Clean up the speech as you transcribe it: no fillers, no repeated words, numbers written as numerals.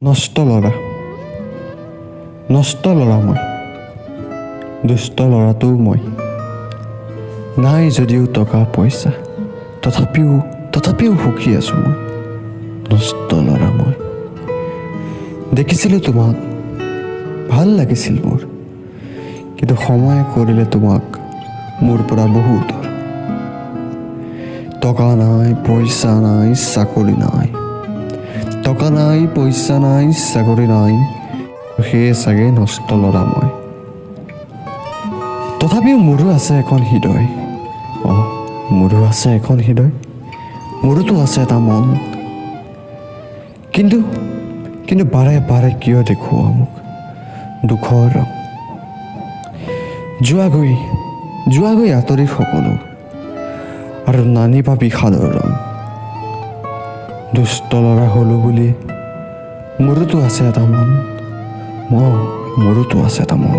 নষ্ট ল'ৰা মই, দুষ্ট ল'ৰাটোও মই। নাই যদিও টকা পইচা, তথাপিও সুখী আছোঁ মই। নষ্ট ল'ৰা মই। দেখিছিলোঁ তোমাক, ভাল লাগিছিল মোৰ, কিন্তু সময়ে কৰিলে তোমাক মোৰ পৰা বহুত দূৰ। টকা নাই, পইচা নাই, চাকৰি নাই। টকা নাই, পইচা নাই, চাকৰি নাই, সেয়ে চাগে নষ্ট ল'ৰা মই। তথাপিও মোৰো আছে এখন হৃদয়। মোৰো আছে এখন হৃদয়, মোৰোতো আছে এটা মন। কিন্তু বাৰে বাৰে কিয় দেখুওৱা মোক দুখৰ ৰং? যোৱাগৈ আঁতৰি সকলো, আৰু নানিবা বিষাদৰ ৰং। দুষ্ট ল'ৰা হ'লো বুলি মোৰোতো আছে এটা মন, মোৰোতো আছে এটা মন।